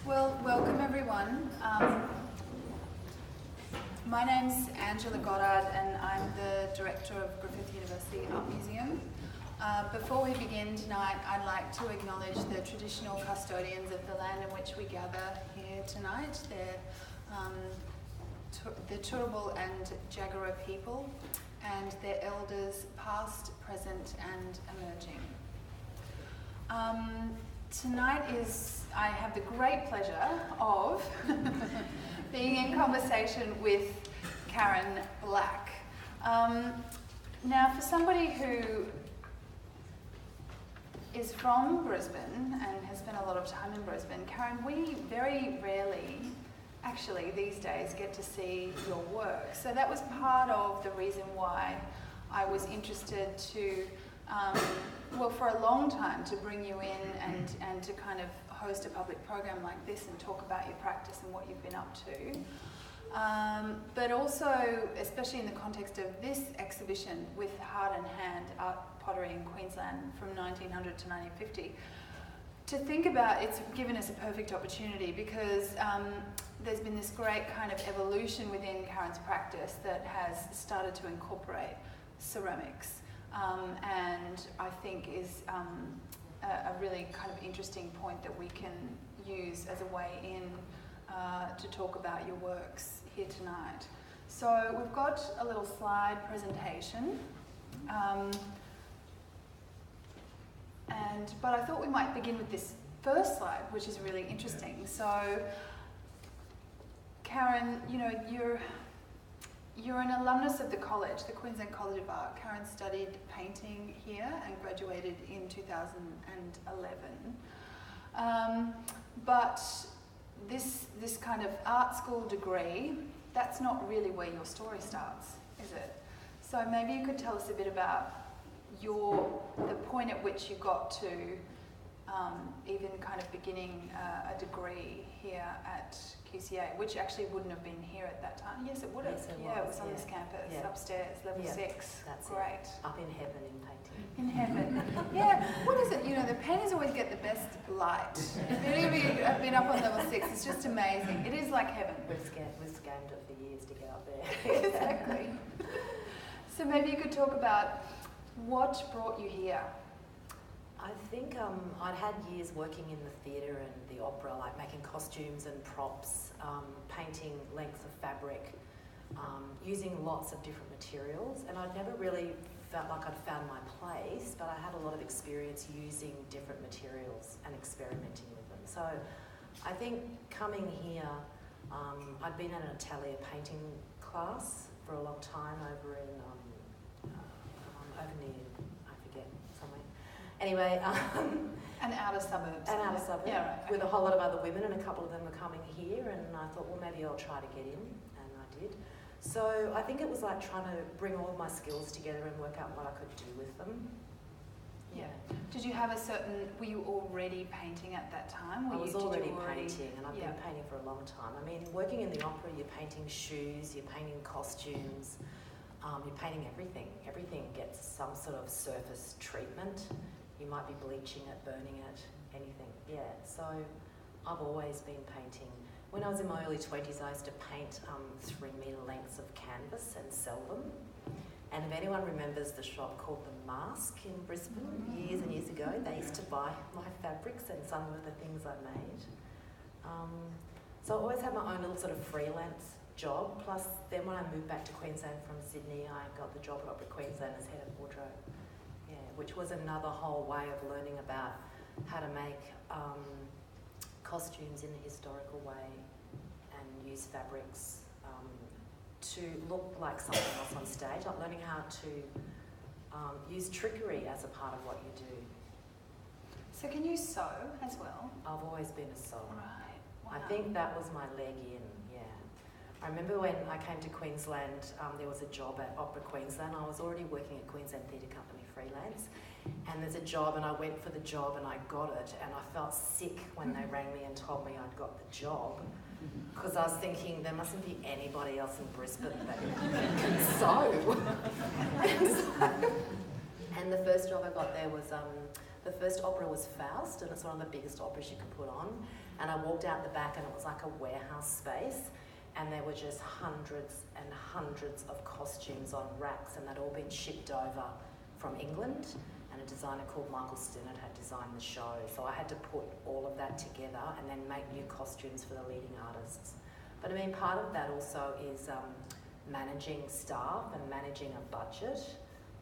Well, welcome everyone. My name's Angela Goddard and I'm the Director of Griffith University Art Museum. Before we begin tonight, I'd like to acknowledge the traditional custodians of the land in which we gather here tonight. They're the Turrbal and Jagera people and their elders past, present and emerging. Tonight I have the great pleasure of being in conversation with Karen Black. Now, for somebody who is from Brisbane and has spent a lot of time in Brisbane, Karen, we very rarely, actually these days, get to see your work. So that was part of the reason why I was interested to well, for a long time, to bring you in and to kind of host a public program like this and talk about your practice and what you've been up to. But also, especially in the context of this exhibition with Heart and Hand Art Pottery in Queensland from 1900 to 1950, to think about, it's given us a perfect opportunity because there's been this great kind of evolution within Karen's practice that has started to incorporate ceramics. And I think is a really kind of interesting point that we can use as a way in to talk about your works here tonight. So we've got a little slide presentation, but I thought we might begin with this first slide, which is really interesting. So Karen, you know, you're an alumnus of the College, the Queensland College of Art. Karen studied painting here and graduated in 2011. But this kind of art school degree, that's not really where your story starts, is it? So maybe you could tell us a bit about the point at which you got to even kind of beginning a degree here at QCA, which actually wouldn't have been here at that time. Yes, it would have. Yes, It was on this campus, upstairs, level 6. That's great. Up in heaven in painting. In heaven. Yeah. What is it? You know, the painters always get the best light. If any of you have been up on level 6, it's just amazing. It is like heaven. We've scammed it for years to get up there. Exactly. So maybe you could talk about what brought you here. I think I'd had years working in the theatre and the opera, like making costumes and props, painting lengths of fabric, using lots of different materials, and I'd never really felt like I'd found my place, but I had a lot of experience using different materials and experimenting with them. So I think coming here, I'd been in an atelier painting class for a long time over in over near, I forget, somewhere. Anyway, And outer suburbs. and outer suburbs, Yeah, right. with a whole lot of other women, and a couple of them were coming here, and I thought, well, maybe I'll try to get in, and I did. So I think it was like trying to bring all of my skills together and work out what I could do with them. Yeah. Did you have were you already painting at that time? I was already painting, and I've been painting for a long time. I mean, working in the opera, you're painting shoes, you're painting costumes, you're painting everything. Everything gets some sort of surface treatment. You might be bleaching it, burning it, anything. Yeah, so I've always been painting. When I was in my early 20s, I used to paint 3-metre lengths of canvas and sell them. And if anyone remembers the shop called The Mask in Brisbane, years and years ago, they used to buy my fabrics and some of the things I made. So I always had my own little sort of freelance job. Plus, then when I moved back to Queensland from Sydney, I got the job at Opera Queensland as head of wardrobe. Yeah, which was another whole way of learning about how to make costumes in a historical way and use fabrics to look like something else on stage, like learning how to use trickery as a part of what you do. So can you sew as well? I've always been a sewer. Right. Wow. I think that was my leg in, yeah. I remember when I came to Queensland, there was a job at Opera Queensland. I was already working at Queensland Theatre Company freelance, and there's a job, and I went for the job and I got it, and I felt sick when they rang me and told me I'd got the job, because I was thinking there mustn't be anybody else in Brisbane that can sew. And the first job I got there was, the first opera was Faust, and it's one of the biggest operas you can put on. And I walked out the back and it was like a warehouse space, and there were just hundreds and hundreds of costumes on racks, and they'd all been shipped over from England, and a designer called Michael Stinnett had designed the show. So I had to put all of that together and then make new costumes for the leading artists. But I mean, part of that also is managing staff and managing a budget.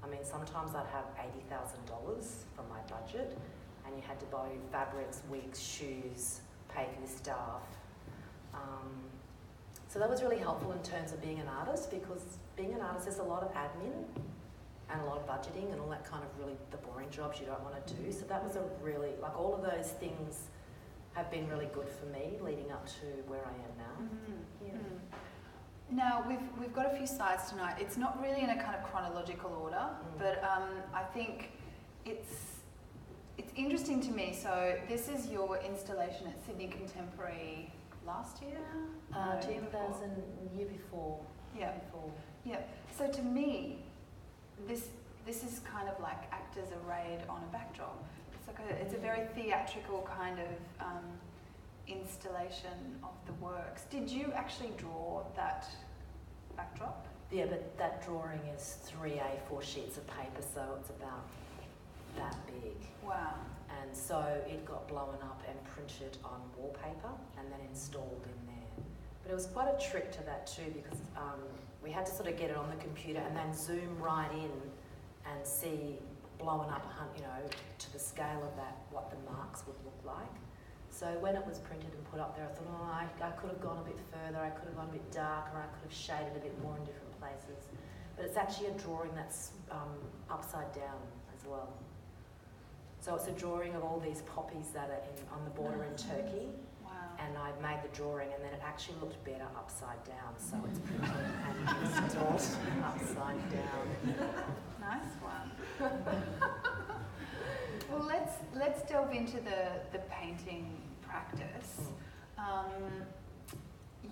I mean, sometimes I'd have $80,000 from my budget, and you had to buy fabrics, wigs, shoes, pay for your staff. So that was really helpful in terms of being an artist, because being an artist, there's a lot of admin and a lot of budgeting and all that kind of really the boring jobs you don't want to do. So that was a really, like, all of those things have been really good for me leading up to where I am now. Mm-hmm. Yeah. Mm-hmm. Now, we've got a few slides tonight. It's not really in a kind of chronological order, but I think it's interesting to me. So this is your installation at Sidney Contemporary last year? 2000, year before. Yeah. Before. Yeah. So to me, this is kind of like actors arrayed on a backdrop. It's a very theatrical kind of installation of the works. Did you actually draw that backdrop? Yeah, but that drawing is 3 A4 sheets of paper, so it's about that big. Wow. And so it got blown up and printed on wallpaper and then installed in there. But it was quite a trick to that too, because we had to sort of get it on the computer and then zoom right in and see blowing up, you know, to the scale of that, what the marks would look like. So when it was printed and put up there, I thought, oh, I could have gone a bit further, I could have gone a bit darker, I could have shaded a bit more in different places. But it's actually a drawing that's upside down as well. So it's a drawing of all these poppies that are on the border in Turkey. Wow. And I made the drawing, and then it actually looked better upside down. So it's printed and installed upside down. Nice one. Well, let's delve into the painting practice.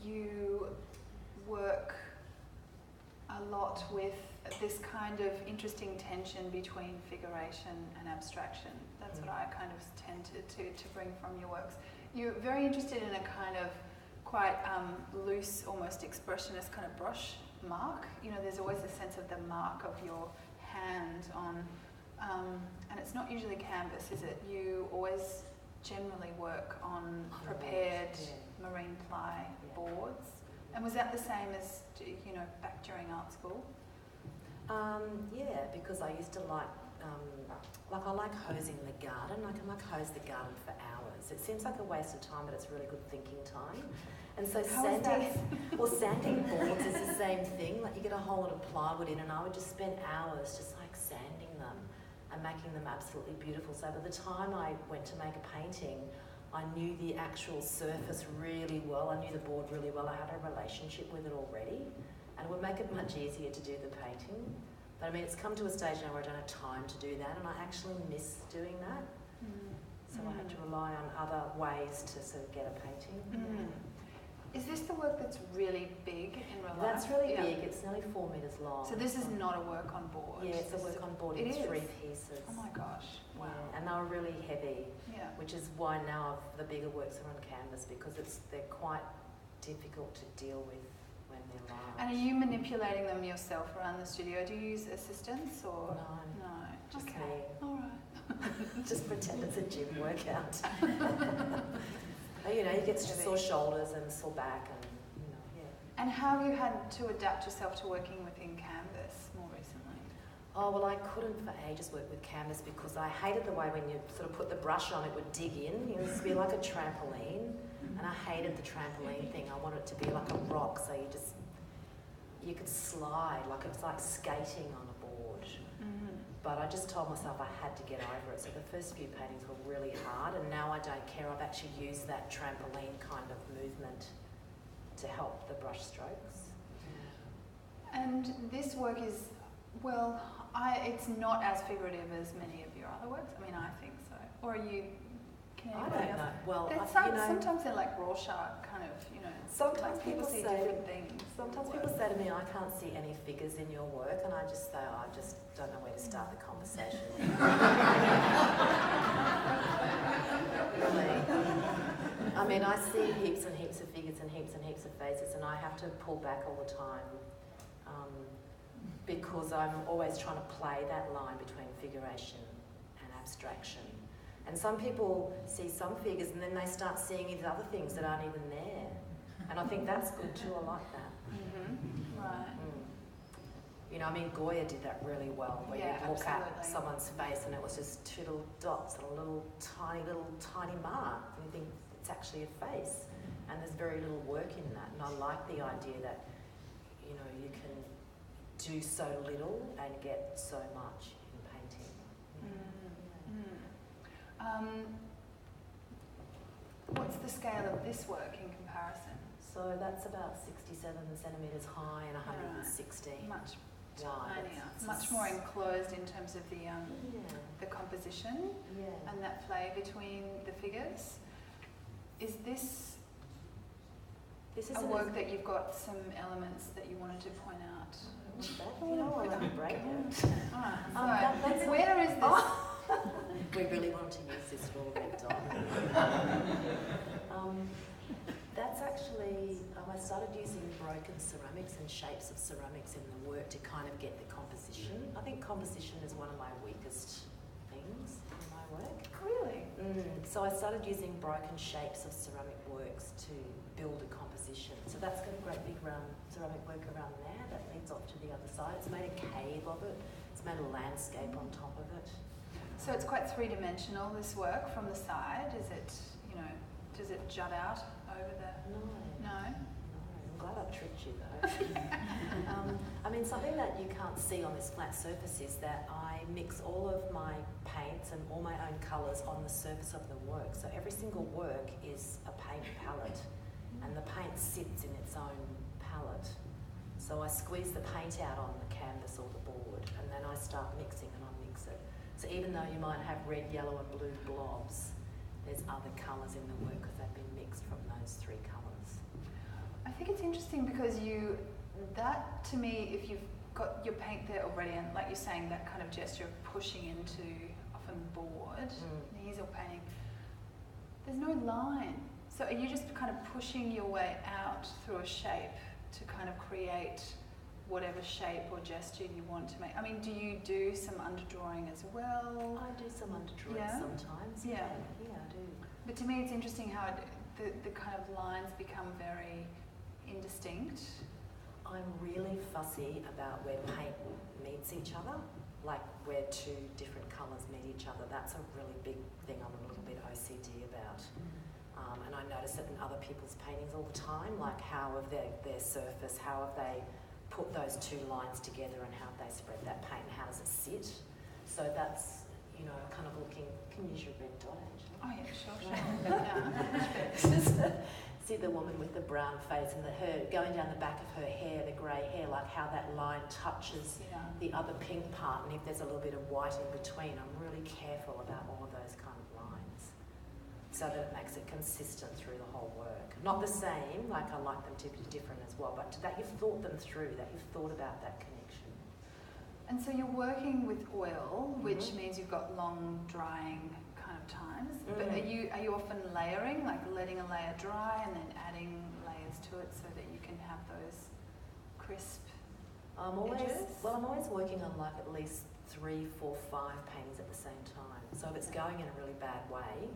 You work a lot with this kind of interesting tension between figuration and abstraction. That's what I kind of tend to bring from your works. You're very interested in a kind of quite loose, almost expressionist kind of brush mark. You know, there's always a sense of the mark of your hand on, and it's not usually canvas, is it? You always generally work on prepared marine ply boards. And was that the same as, you know, back during art school? Yeah, because I used to like I like hosing the garden. I can hose the garden for hours. It seems like a waste of time, but it's really good thinking time. And so sanding boards is the same thing. Like, you get a whole lot of plywood in, and I would just spend hours just like sanding them and making them absolutely beautiful. So by the time I went to make a painting, I knew the actual surface really well. I knew the board really well. I had a relationship with it already, and it would make it much easier to do the painting. But I mean, it's come to a stage now where I don't have time to do that, and I actually miss doing that. So I had to rely on other ways to sort of get a painting. Is this the work that's really big in real life? That's really big. It's nearly 4 meters long. So this is not a work on board? Yeah, it's a work on board in 3 pieces. Oh my gosh, wow. Yeah, and they were really heavy, which is why now the bigger works are on canvas, because they're quite difficult to deal with when they're large. And are you manipulating them yourself around the studio? Do you use assistants or? No, just me. All right. Just pretend it's a gym workout. You know, you get sore shoulders and sore back, and you know, And how have you had to adapt yourself to working within canvas more recently? Oh, well, I couldn't for ages work with canvas because I hated the way when you sort of put the brush on, it would dig in. It used to be like a trampoline, and I hated the trampoline thing. I wanted it to be like a rock, so you could slide, like it's like skating on a board. But I just told myself I had to get over it. So the first few paintings were really hard, and now I don't care. I've actually used that trampoline kind of movement to help the brush strokes. And this work is, well, it's not as figurative as many of your other works. I mean, I think so. Or are you? I don't know. Well, sometimes they're like Rorschach kind of, you know. Sometimes like people see say different things. Sometimes people say to me, I can't see any figures in your work, and I just say, I just don't know where to start the conversation. Really. I mean, I see heaps and heaps of figures and heaps of faces, and I have to pull back all the time because I'm always trying to play that line between figuration and abstraction. And some people see some figures and then they start seeing these other things that aren't even there. And I think that's good too, I like that. Mm-hmm. Right. You know, I mean, Goya did that really well, where you look at someone's face and it was just two little dots and a little tiny mark, and you think it's actually a face. And there's very little work in that. And I like the idea that, you know, you can do so little and get so much in painting. What's the scale of this work in comparison? So that's about 67 centimetres high and 116 much wide. Tinier, much more enclosed in terms of the composition and that play between the figures. Is this is a work that you've got some elements that you wanted to point out? You know, I want to break it. Alright, so where is this? We really want to use this raw red dot. That's actually, I started using broken ceramics and shapes of ceramics in the work to kind of get the composition. I think composition is one of my weakest things in my work. Really? So I started using broken shapes of ceramic works to build a composition. So that's got a great big ceramic work around there that leads off to the other side. It's made a cave of it. It's made a landscape on top of it. So it's quite three-dimensional, this work from the side. Is it, you know, does it jut out over the... No? I'm glad I tricked you though. I mean, something that you can't see on this flat surface is that I mix all of my paints and all my own colours on the surface of the work. So every single work is a paint palette, and the paint sits in its own palette. So I squeeze the paint out on the canvas or the board, and then I start mixing and I mix it. So even though you might have red, yellow and blue blobs, there's other colours in the work because they've been mixed from those three colours. I think it's interesting because that to me, if you've got your paint there already, and like you're saying, that kind of gesture of pushing into often board, the easel painting, there's no line. So are you just kind of pushing your way out through a shape to kind of create whatever shape or gesture you want to make? I mean, do you do some underdrawing as well? I do some underdrawing sometimes. Yeah, I do. But to me, it's interesting how the kind of lines become very indistinct. I'm really fussy about where paint meets each other, like where two different colours meet each other. That's a really big thing I'm a little bit OCD about. And I notice it in other people's paintings all the time, like how of their surface, how have they put those two lines together and how have they spread that paint and how does it sit. So that's, you know, kind of looking, can you use your red dot actually? Oh yeah, sure. See the woman with the brown face and her going down the back of her hair, the grey hair, like how that line touches the other pink part, and if there's a little bit of white in between. I'm really careful about all of those kind of lines so that it makes it consistent through the whole work. Not the same, like I like them to be different as well, but that you've thought them through, that you've thought about that connection. And so you're working with oil, which means you've got long drying kind of times. But are you often layering, like letting a layer dry and then adding layers to it so that you can have those crisp edges? Well, I'm always working on like at least 3, 4, 5 paintings at the same time. So if it's going in a really bad way,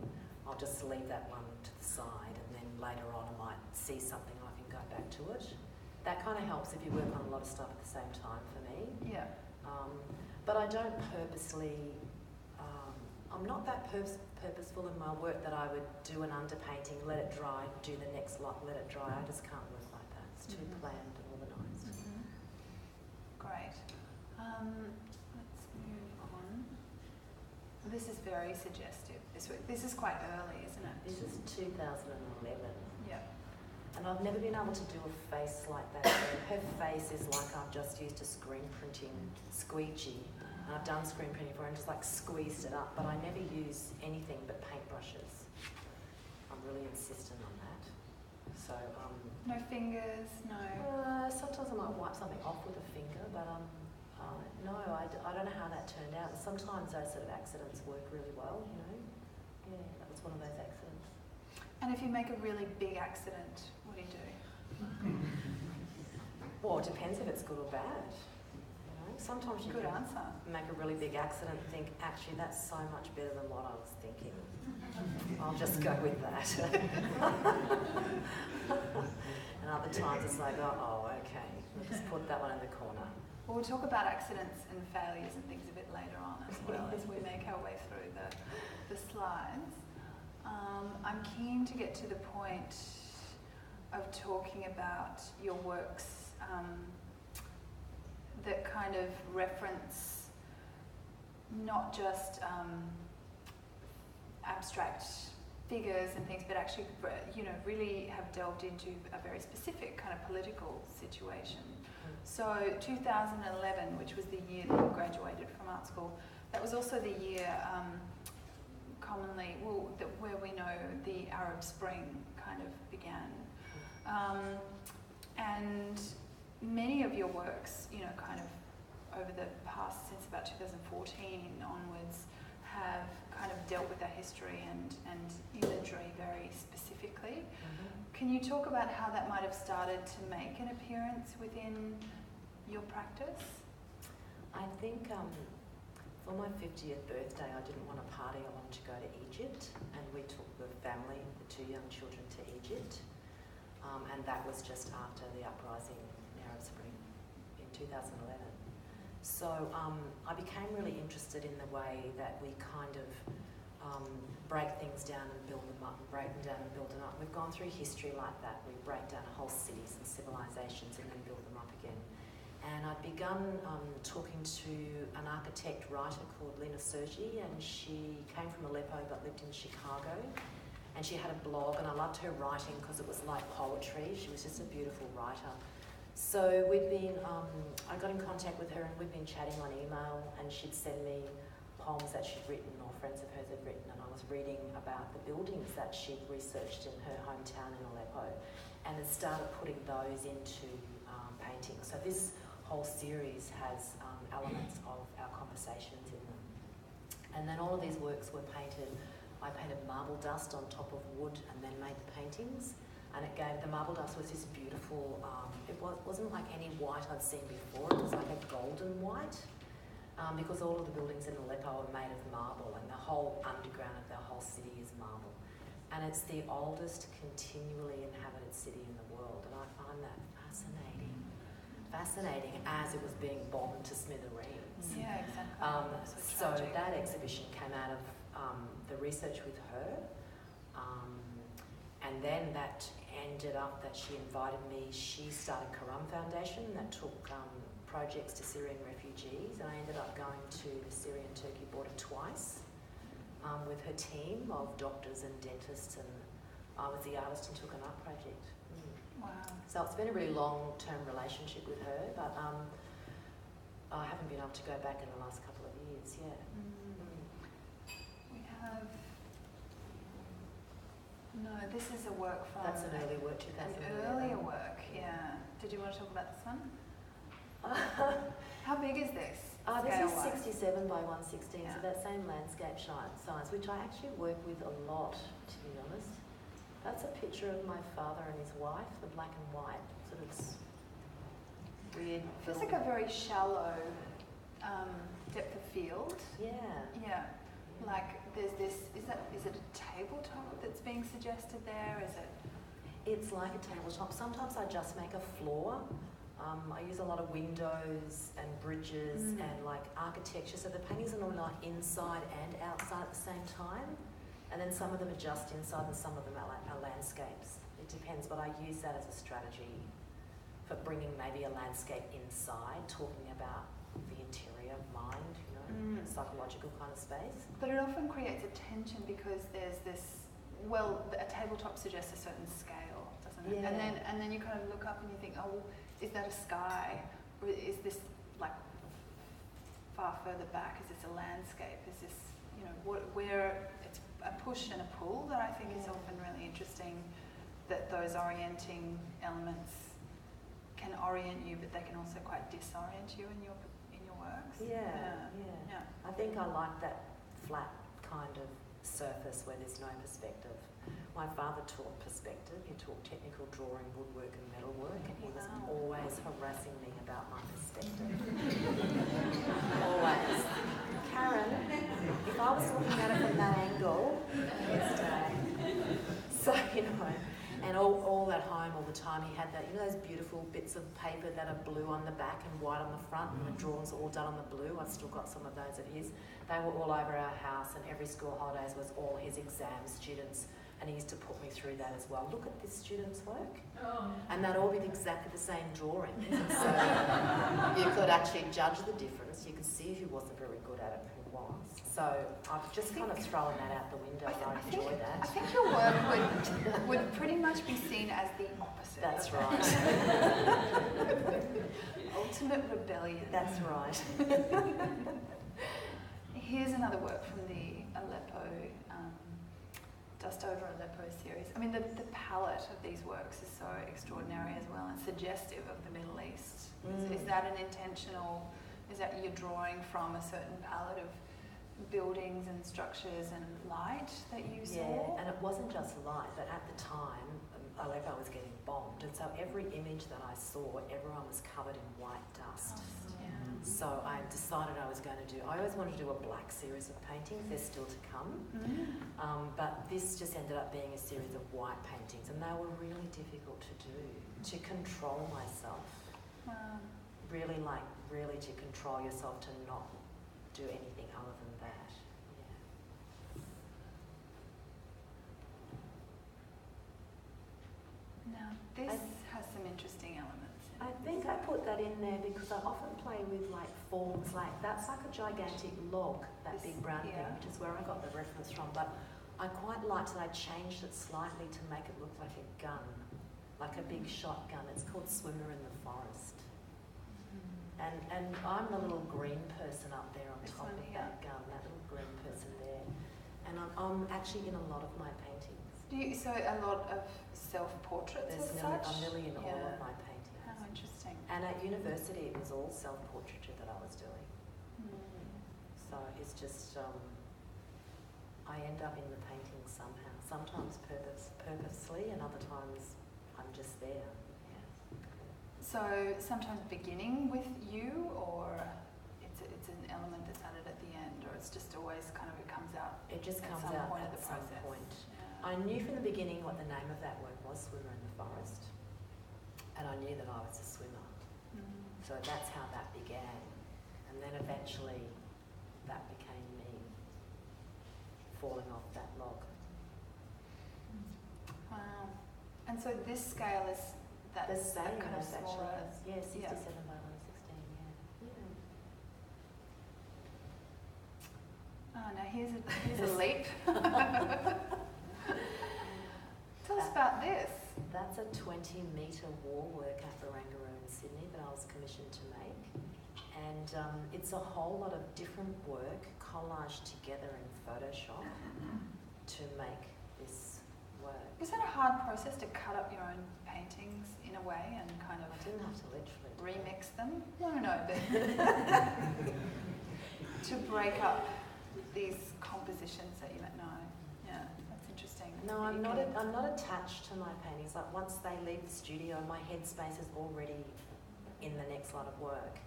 I'll just leave that one to the side, and then later on I might see something and I can go back to it. That kind of helps if you work on a lot of stuff at the same time for me. Yeah. But I don't purposely, I'm not that purposeful in my work that I would do an underpainting, let it dry, do the next lot, let it dry. I just can't work like that. It's too planned and organised. Great. Let's move on. This is very suggestive. This is quite early, isn't it? This is 2011. Yeah. And I've never been able to do a face like that. Her face is like I've just used a screen printing squeegee. And I've done screen printing for her and just like squeezed it up, but I never use anything but paintbrushes. I'm really insistent on that. So, no fingers, no... sometimes I might wipe something off with a finger, but no, I don't know how that turned out. Sometimes those sort of accidents work really well, you know. Yeah, that was one of those accidents. And if you make a really big accident, what do you do? Well, it depends if it's good or bad. You know, sometimes you Good can answer. make a really big accident and think, actually, that's so much better than what I was thinking. I'll just go with that. And other times it's like, oh, okay, let's put that one in the corner. Well, we'll talk about accidents and failures and things a bit later on as well as we make our way through the slides. I'm keen to get to the point of talking about your works that kind of reference not just abstract figures and things, but actually, really have delved into a very specific kind of political situation. So 2011, which was the year that you graduated from art school, that was also the year where we know the Arab Spring kind of began. And many of your works, kind of over the past, since about 2014 onwards, have kind of dealt with that history and imagery very specifically. Mm-hmm. Can you talk about how that might have started to make an appearance within your practice? I think for my 50th birthday, I didn't want a party. I wanted to go to Egypt, and we took the family, the 2 young children, to Egypt. And that was just after the uprising in Arab Spring in 2011. So I became really interested in the way that we kind of break things down and build them up, and break them down and build them up. We've gone through history like that. We break down whole cities and civilizations and then build them up again. And I'd begun talking to an architect writer called Lina Sergi, and she came from Aleppo but lived in Chicago. And she had a blog, and I loved her writing because it was like poetry. She was just a beautiful writer. So I got in contact with her, and we'd been chatting on email, and she'd send me poems that she'd written or friends of hers had written, and I was reading about the buildings that she'd researched in her hometown in Aleppo, and had started putting those into painting. So this whole series has elements of our conversations in them. And then all of these works were painted. I painted marble dust on top of wood and then made the paintings. And the marble dust was this beautiful, it wasn't like any white I'd seen before. It was like a golden white, because all of the buildings in Aleppo are made of marble, and the whole underground of the whole city is marble. And it's the oldest continually inhabited city in the world, and I find that fascinating as it was being bombed to smithereens. Yeah, exactly. So that exhibition came out of the research with her, and then that ended up that she invited me. She started Karam Foundation that took projects to Syrian refugees, and I ended up going to the Syrian-Turkey border twice with her team of doctors and dentists, and I was the artist and took an art project. Wow. So it's been a really long-term relationship with her, but I haven't been able to go back in the last couple of years yet. We have... No, this is a work from... That's an early work, 2011. An earlier work, yeah. Did you want to talk about this one? How big is this? This is 67 by 116, Yeah. so that same landscape size, which I actually work with a lot, to be honest. That's a picture of my father and his wife, the black and white, sort of weird. Feels like a very shallow depth of field. Yeah. Yeah. Like there's this, is it a tabletop that's being suggested there? Is it? It's like a tabletop. Sometimes I just make a floor. I use a lot of windows and bridges and like architecture. So the paintings are normally like inside and outside at the same time. And then some of them are just inside and some of them are landscapes. It depends, but I use that as a strategy for bringing maybe a landscape inside, talking about the interior mind, psychological kind of space. But it often creates a tension because there's this, a tabletop suggests a certain scale, doesn't it? Yeah. And then you kind of look up and you think, oh, well, is that a sky? Or is this like far further back? Is this a landscape? Is this, where it's a push and a pull that I think is often really interesting, that those orienting elements can orient you, but they can also quite disorient you in your works. Yeah. I think I like that flat kind of surface where there's no perspective. My father taught perspective, he taught technical drawing, woodwork and metalwork, and he was always harassing me about my perspective. Always. Karen, if I was looking at it from that angle, so, you know, and all at home all the time he had that, you know those beautiful bits of paper that are blue on the back and white on the front, and the drawings are all done on the blue. I've still got some of those of his. They were all over our house, and every school holidays was all his exam students, and he used to put me through that as well. Look at this student's work. Oh. And they'd all be exactly the same drawings. So you could actually judge the difference. You could see who wasn't very good at it and who was. So I've just kind of thrown that out the window, and I enjoy that. I think your work would pretty much be seen as the opposite. That's right. Ultimate rebellion. That's right. Here's another work from the Aleppo, Dust Over Aleppo series. I mean, the palette of these works is so extraordinary as well, and suggestive of the Middle East. Is that an intentional, is that you're drawing from a certain palette of buildings and structures and light that you saw? Yeah, and it wasn't just light, but at the time, Aleppo was getting bombed, and so every image that I saw, everyone was covered in white dust. So I decided I was going to I always wanted to do a black series of paintings, they're still to come, but this just ended up being a series of white paintings, and they were really difficult to do, to control myself. Really to control yourself to not do anything other than that. Yeah. Now, this has some interesting elements. I think I put that in there because I often play with like forms, like that's like a gigantic log, that big brown thing, which is where I got the reference from, but I quite liked that I changed it slightly to make it look like a gun, like a big shotgun. It's called Swimmer in the Forest. And I'm the little green person up there on top of that gun, that little green person there. And I'm actually in a lot of my paintings. So a lot of self-portraits as such? I'm nearly in all of my paintings. How interesting. And at university it was all self-portraiture that I was doing. So it's just, I end up in the painting somehow. Sometimes purposely, and other times I'm just there. So sometimes beginning with you, or it's an element that's added at the end, or it's just always kind of, it comes out. It just comes out at some point. Yeah. I knew from the beginning what the name of that work was, Swimmer in the Forest, and I knew that I was a swimmer. So that's how that began, and then eventually that became me falling off that log. Wow. And so this scale is that the same kind of smaller. Yeah, 67 by 116, Oh, now here's a leap. Tell us about this. That's a 20-metre wall work at Barangaroo in Sydney that I was commissioned to make. And it's a whole lot of different work collaged together in Photoshop to make this work. Was that a hard process to cut up your own paintings in a way and kind of... I didn't have to literally remix them? No, but to break up these compositions that you might know. Yeah, that's interesting. No, I'm not attached to my paintings. Like once they leave the studio, my headspace is already in the next lot of work.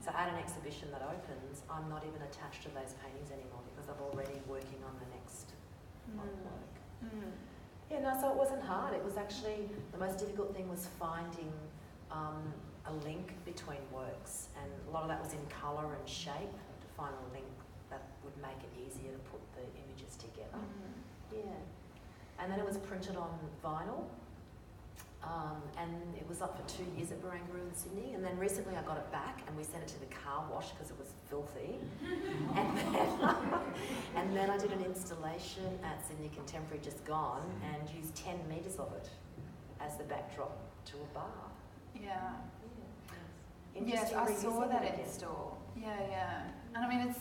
So at an exhibition that opens, I'm not even attached to those paintings anymore because I'm already working on the next lot of work. Yeah, no, so it wasn't hard. It was actually, the most difficult thing was finding a link between works, and a lot of that was in colour and shape, to find a link that would make it easier to put the images together. Yeah. And then it was printed on vinyl, and it was up for 2 years at Barangaroo in Sydney, and then recently I got it back and we sent it to the car wash because it was filthy. And then I did an installation at Sydney Contemporary just gone and used 10 metres of it as the backdrop to a bar. Yeah. Yes, I saw that install. Yeah. And I mean,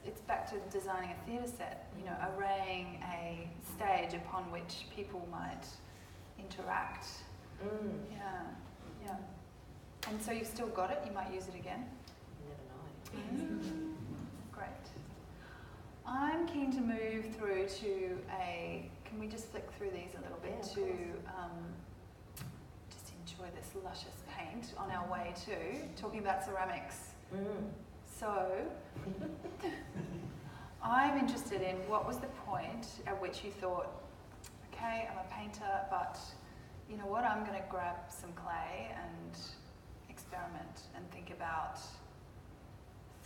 it's back to designing a theatre set, you know, arraying a stage upon which people might interact. Yeah. And so you've still got it, you might use it again? You never know. Great. I'm keen to move through to a can we just flick through these a little bit Yeah, to just enjoy this luscious paint on our way to talking about ceramics. So, I'm interested in what was the point at which you thought, okay, I'm a painter, but you know what, I'm going to grab some clay and experiment and think about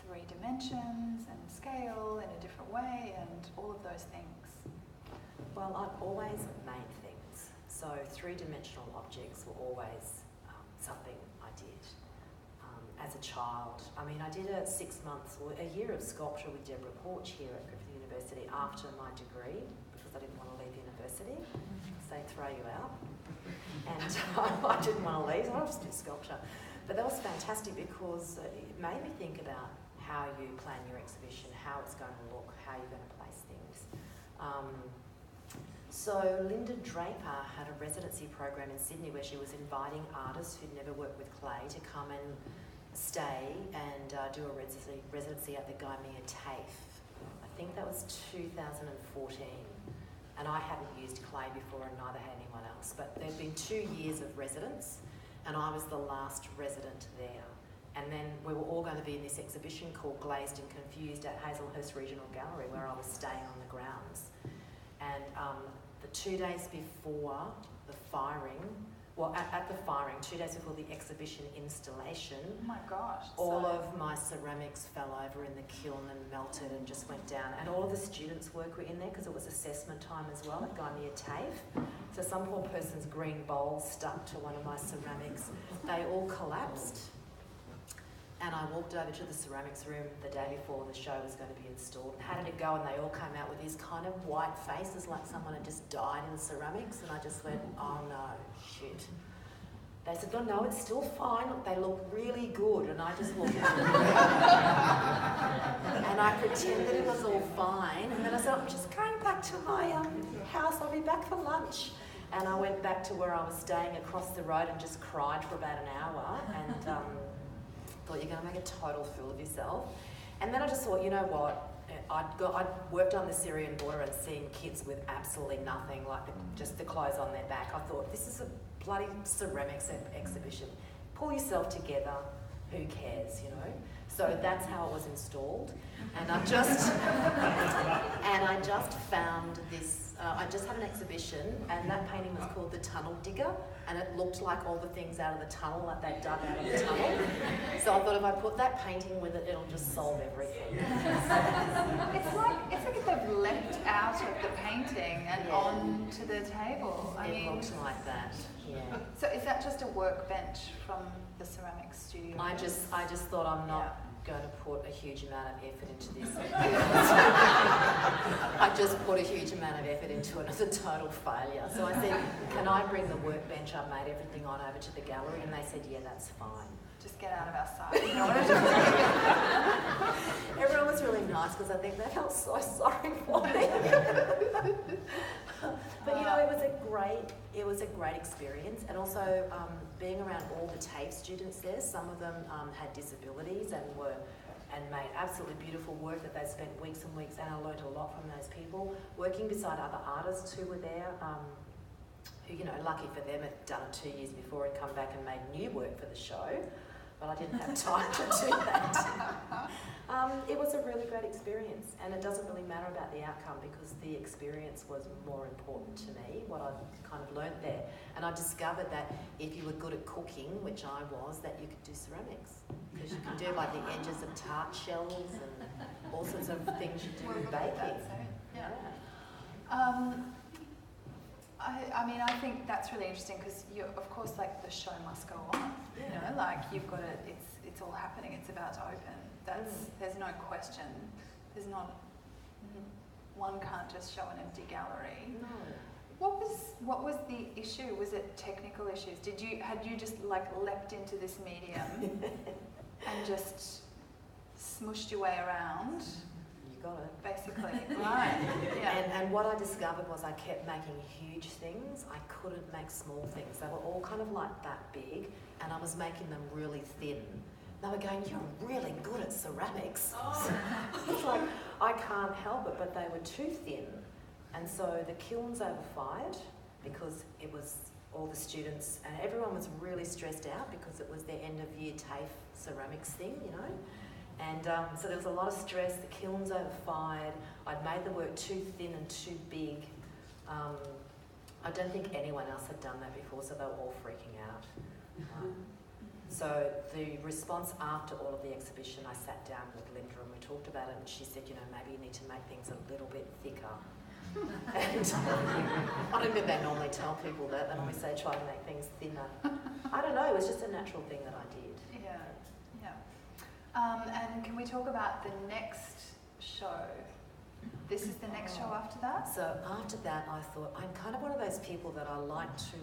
3 dimensions and scale in a different way and all of those things. Well, I've always made things. So 3-dimensional objects were always something I did. As a child, I mean, I did a 6 months or a year of sculpture with Deborah Porch here at Griffith University after my degree, because I didn't want to leave university, because they throw you out. And I didn't want to leave, so I just did sculpture. But that was fantastic because it made me think about how you plan your exhibition, how it's going to look, how you're going to place things. So Linda Draper had a residency program in Sydney where she was inviting artists who'd never worked with clay to come and stay and do a residency at the Myer TAFE. I think that was 2014. And I hadn't used clay before and neither had anyone else. But there'd been 2 years of residence and I was the last resident there. And then we were all going to be in this exhibition called Glazed and Confused at Hazelhurst Regional Gallery where I was staying on the grounds. And the 2 days before the firing, well, at the firing, 2 days before the exhibition installation, Oh my gosh. all of my ceramics fell over in the kiln and melted and just went down. And all of the students' work were in there because it was assessment time as well at Myer TAFE. So some poor person's green bowl stuck to one of my ceramics. They all collapsed. And I walked over to the ceramics room the day before the show was going to be installed. How did it go? And they all came out with these kind of white faces like someone had just died in the ceramics. And I just went, oh no, shit. They said, oh no, it's still fine. Look, they look really good. And I just walked out. And I pretended it was all fine. And then I said, I'm just going back to my house. I'll be back for lunch. And I went back to where I was staying across the road and just cried for about an hour. And thought you're going to make a total fool of yourself. And then I just thought, you know what, I'd worked on the Syrian border and seen kids with absolutely nothing, like just the clothes on their back. I thought, this is a bloody ceramics exhibition. Pull yourself together, who cares, you know? So that's how it was installed. And I just found this, I just had an exhibition and that painting was called The Tunnel Digger and it looked like all the things out of the tunnel, like they'd dug out of the tunnel. So I thought if I put that painting with it, it'll just solve everything. It's like if they've leapt out of the painting and onto the table. It looked like that, yeah. So is that just a workbench from the ceramics studio? I just thought I'm not going to put a huge amount of effort into this. I just put a huge amount of effort into it. It was a total failure. So I said, can I bring the workbench I made everything on over to the gallery? And they said, yeah, that's fine. Just get out of our sight. You know Everyone was really nice because I think they felt so sorry for me. But you know, it was a great experience, and also being around all the TAFE students there. Some of them had disabilities and made absolutely beautiful work that they spent weeks and weeks, and I learned a lot from those people. Working beside other artists who were there, who, you know, lucky for them, had done it 2 years before and come back and made new work for the show. But I didn't have time to do that. It was a really great experience, and it doesn't really matter about the outcome because the experience was more important to me, what I kind of learnt there. And I discovered that if you were good at cooking, which I was, that you could do ceramics. Because you can do like the edges of tart shells and all sorts of things you do with baking. I mean, I think that's really interesting because of course, like the show must go on. You know, like you've got it. It's all happening. It's about to open. There's no question. There's not. One can't just show an empty gallery. No. What was the issue? Was it technical issues? Had you just like leapt into this medium and just smushed your way around? You got it. Basically, right. Yeah. And what I discovered was I kept making huge things. I couldn't make small things. They were all kind of like that big, and I was making them really thin. They were going, you're really good at ceramics. Oh. I was like, I can't help it, but they were too thin. And so the kilns overfired because it was all the students, and everyone was really stressed out because it was their end of year TAFE ceramics thing, you know. And so there was a lot of stress. The kilns overfired. I'd made the work too thin and too big. I don't think anyone else had done that before, so they were all freaking out. So the response after all of the exhibition, I sat down with Linda and we talked about it, and she said, you know, maybe you need to make things a little bit thicker. And I don't think they normally tell people that. They normally say try to make things thinner. I don't know, it was just a natural thing that I did. Yeah, yeah. And can we talk about the next show? This is the next show after that? So after that, I thought, I'm kind of one of those people that I like to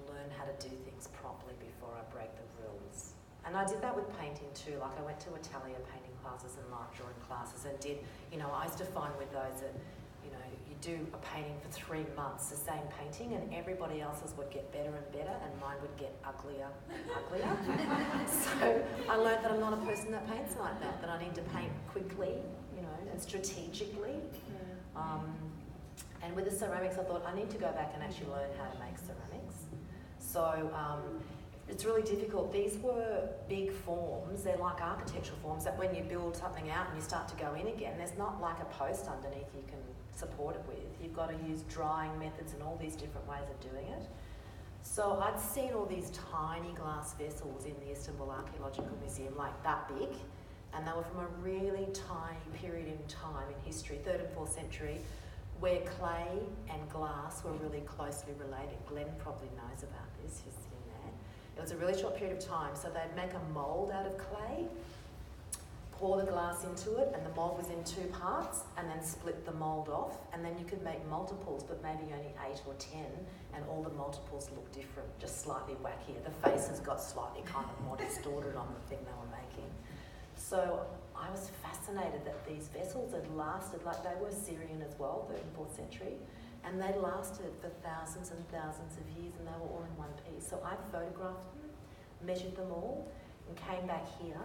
learn how to do things properly before I break the rules. And I did that with painting too. Like I went to Italia painting classes and light drawing classes and did, you know, I used to find with those that, you know, you do a painting for 3 months, the same painting, and everybody else's would get better and better and mine would get uglier and uglier. So I learned that I'm not a person that paints like that I need to paint quickly, you know, and strategically. And with the ceramics, I thought I need to go back and actually learn how to make ceramics. So it's really difficult. These were big forms. They're like architectural forms that when you build something out and you start to go in again, there's not like a post underneath you can support it with. You've got to use drying methods and all these different ways of doing it. So I'd seen all these tiny glass vessels in the Istanbul Archaeological Museum, like that big, and they were from a really tiny period in time in history, 3rd and 4th century, where clay and glass were really closely related. Glenn probably knows about this, he's sitting there. It was a really short period of time, so they'd make a mould out of clay, pour the glass into it, and the mould was in 2 parts, and then split the mould off, and then you could make multiples, but maybe only 8 or 10, and all the multiples look different, just slightly wackier. The faces got slightly kind of more distorted on the thing they were making. So I was fascinated that these vessels had lasted, like they were Syrian as well, 3rd and 4th century, and they lasted for thousands and thousands of years, and they were all in one piece. So I photographed them, measured them all, and came back here,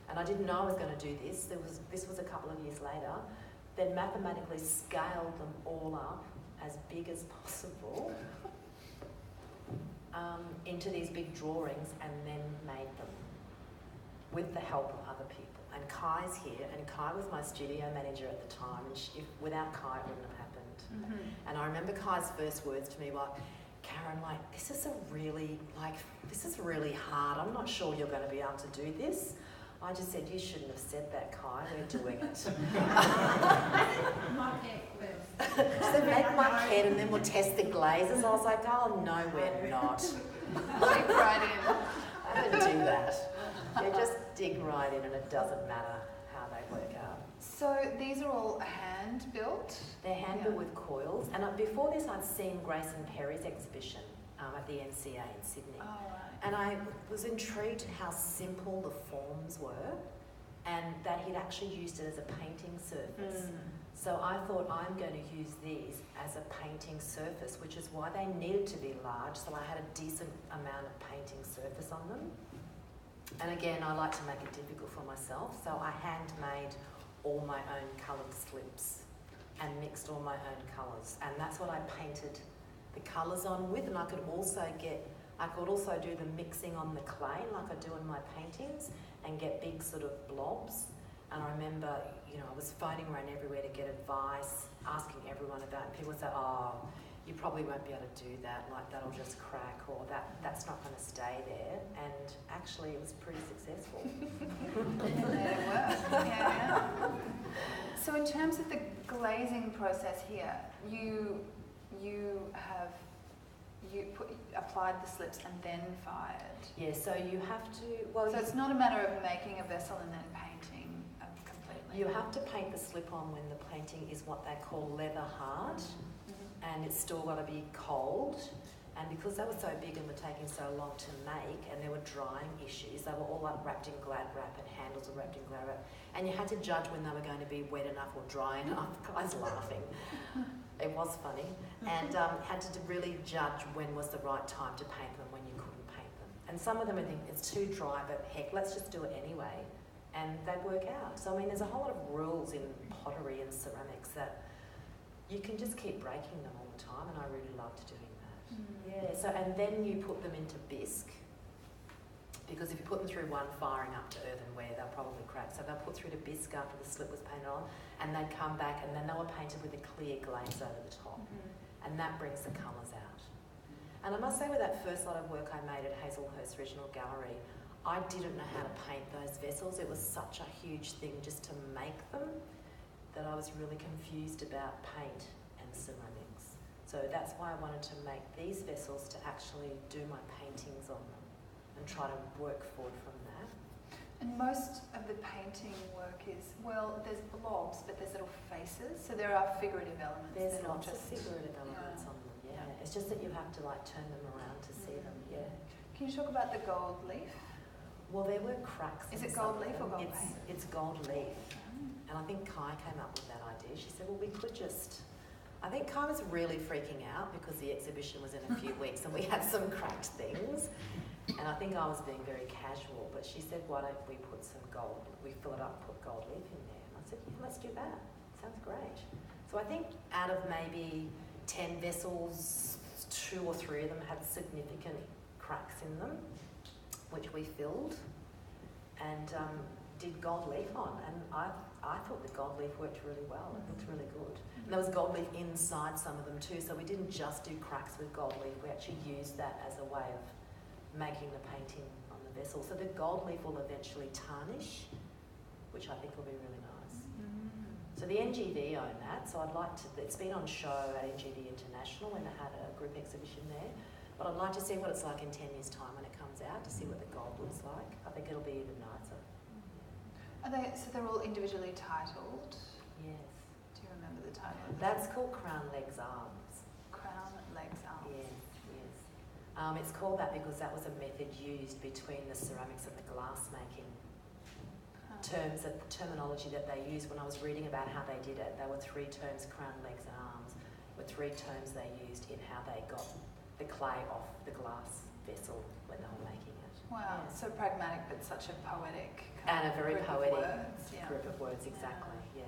and I didn't know I was going to do this. This was a couple of years later. Then mathematically scaled them all up as big as possible into these big drawings, and then made them with the help of other people. And Kai's here, and Kai was my studio manager at the time, and without Kai it wouldn't have happened. And I remember Kai's first words to me were, Karen, this is really hard. I'm not sure you're going to be able to do this. I just said, you shouldn't have said that, Kai. We're doing it. She said, make maquette and then we'll test the glazes. I was like, oh, no, we're not. Dig right in. I don't do that. You just dig right in and it doesn't matter how they work out. So these are all hand-built? They're hand-built with coils. And before this, I'd seen Grayson Perry's exhibition at the NCA in Sydney. Oh, right. And I was intrigued how simple the forms were and that he'd actually used it as a painting surface. So I thought, I'm going to use these as a painting surface, which is why they needed to be large, so I had a decent amount of painting surface on them. And again, I like to make it difficult for myself, so I handmade all my own coloured slips and mixed all my own colours. And that's what I painted the colours on with, and I could also do the mixing on the clay like I do in my paintings and get big sort of blobs. And I remember, I was phoning around everywhere to get advice, asking everyone about it. People would say, oh, you probably won't be able to do that, like that'll just crack, or that's not going to stay there. And actually it was pretty successful. Yeah. So in terms of the glazing process here, you applied the slips and then fired. Yeah, so you have to... So it's not a matter of making a vessel and then painting completely. You have to paint the slip on when the painting is what they call leather hard, and it's still got to be cold. And because they were so big and were taking so long to make, and there were drying issues, they were all like wrapped in glad wrap, and handles were wrapped in glad wrap. And you had to judge when they were going to be wet enough or dry enough. Guys laughing. It was funny. And had to really judge when was the right time to paint them, when you couldn't paint them. And some of them I think it's too dry, but heck, let's just do it anyway. And they'd work out. So I mean, there's a whole lot of rules in pottery and ceramics that you can just keep breaking them all the time, and I really loved doing that. Yeah, so and then you put them into bisque, because if you put them through one firing up to earthenware, they'll probably crack. So they'll put through to bisque after the slip was painted on, and they'd come back, and then they were painted with a clear glaze over the top, and that brings the colours out. And I must say, with that first lot of work I made at Hazelhurst Regional Gallery, I didn't know how to paint those vessels. It was such a huge thing just to make them that I was really confused about paint and ceramics. So that's why I wanted to make these vessels to actually do my paintings on them and try to work forward from that. And most of the painting work is, well, there's blobs, but there's little faces, so there are figurative elements. There's lots of figurative elements on them, yeah. It's just that you have to like turn them around to see them, yeah. Can you talk about the gold leaf? Well, there were cracks. Is it gold leaf or gold paint? It's gold leaf. And I think Kai came up with that idea. She said, well, we could just... I think Kai was really freaking out because the exhibition was in a few weeks and we had some cracked things. And I think I was being very casual, but she said, why don't we put some gold, we fill it up, put gold leaf in there. And I said, yeah, let's do that. Sounds great. So I think out of maybe 10 vessels, 2 or 3 of them had significant cracks in them, which we filled and did gold leaf on. And I thought the gold leaf worked really well. It looked really good. And there was gold leaf inside some of them too, so we didn't just do cracks with gold leaf, we actually used that as a way of making the painting on the vessel. So the gold leaf will eventually tarnish, which I think will be really nice. So the NGV own that, so I'd like to, it's been on show at NGV International when they had a group exhibition there, but I'd like to see what it's like in 10 years' time when it comes out, to see what the gold looks like. I think it'll be even nicer. Are they, so they're all individually titled? Yes. Do you remember the title? That's called Crown Legs Arms. Crown Legs Arms. Yes, yes. It's called that because that was a method used between the ceramics and the glass making. Terms, of terminology that they used when I was reading about how they did it. There were 3 terms, crown, legs and arms, were 3 terms they used in how they got the clay off the glass vessel when they were making it. Wow, yeah. So pragmatic but such a poetic and a very poetic group of words, exactly, yeah.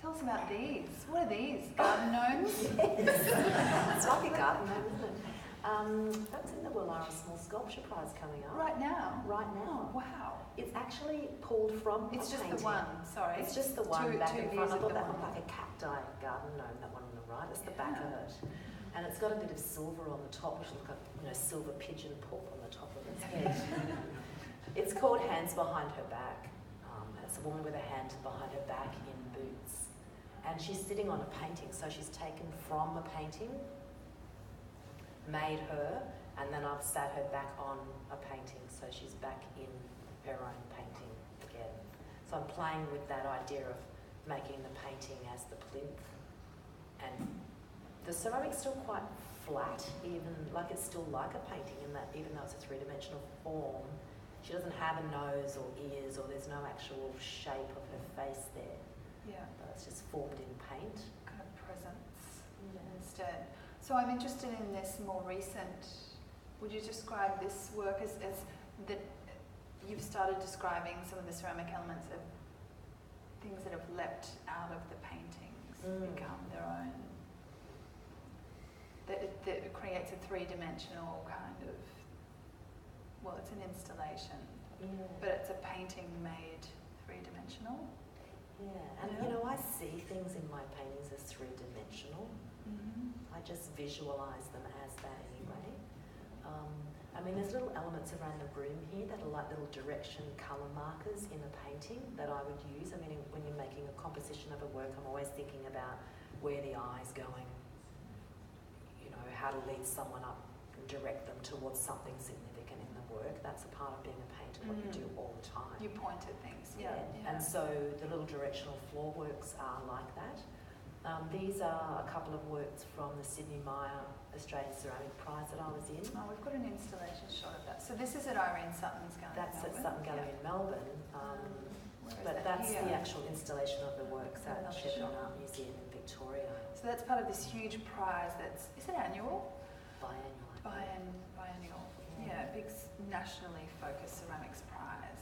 Tell us about these. What are these? Garden gnomes? Yes. It's like a garden gnome, isn't it? That's in the Willara Small Sculpture Prize coming up. Right now? Right now. Oh, wow. It's actually pulled from It's just painting. the one, sorry. It's just the one back in front. I thought that one. looked like a cacti garden gnome, that one on the right. It's the back of it. And it's got a bit of silver on the top, which looks like, silver pigeon poop on the top of its head. It's called Hands Behind Her Back. It's a woman with a hand behind her back in boots. And she's sitting on a painting, so she's taken from a painting, made her, and then I've sat her back on a painting, so she's back in her own painting again. So I'm playing with that idea of making the painting as the plinth. And the ceramic's still quite flat, even like it's still like a painting in that even though it's a 3-dimensional form, she doesn't have a nose or ears, or there's no actual shape of her face there. Yeah. But it's just formed in paint. Kind of presence instead. So I'm interested in this more recent, would you describe this work as that you've started describing some of the ceramic elements of things that have leapt out of the paintings, become their own, that it creates a 3-dimensional kind of, well, it's an installation, but it's a painting made 3-dimensional. Yeah, and I see things in my paintings as 3-dimensional. I just visualise them as that anyway. There's little elements around the room here that are like little direction colour markers in a painting that I would use. When you're making a composition of a work, I'm always thinking about where the eye's going, how to lead someone up and direct them towards something significant in the work. That's a part of being a painter, what you do all the time. You point at things, yeah. And so the little directional floor works are like that. These are a couple of works from the Sidney Myer Australian Ceramic Prize that I was in. Oh, we've got an installation shot of that. So this is at Irene Sutton's gallery. That's at Sutton Gallery in Melbourne. But that's the actual installation of the works at Sheffield Art Museum in Victoria. So that's part of this huge prize that's, is it annual? Biannual. Biannual. Yeah, a big nationally focused ceramics prize.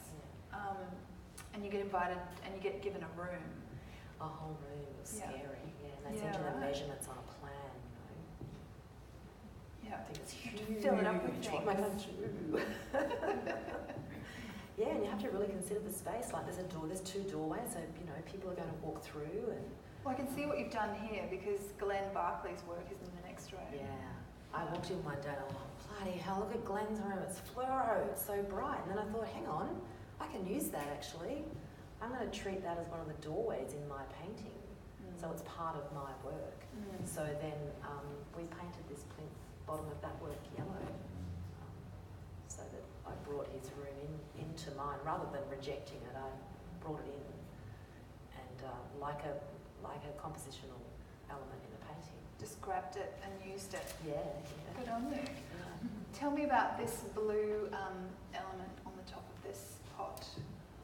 And you get invited and you get given a room. A whole room. It was Yeah. scary. Yeah, and they Yeah, send you the right. measurements on a plan, you know. Yeah. I think it's You have huge. to fill it up with Oh my God, things. Yeah, and you have to really consider the space. Like there's two doorways, so you know people are going to walk through. And Well, I can see what you've done here because Glenn Barclay's work is in the next room. yeah, I walked in one day and I was like, bloody hell, look at Glenn's room. It's fluoro. It's so bright. And then I thought, hang on, I can use that actually. I'm going to treat that as one of the doorways in my painting. So it's part of my work. So then we painted this plinth bottom of that work yellow, so that I brought his room into mine rather than rejecting it. I brought it in, and like a compositional element in a painting. Just grabbed it and used it. Yeah. Good on you. Yeah. Tell me about this blue element on the top of this pot.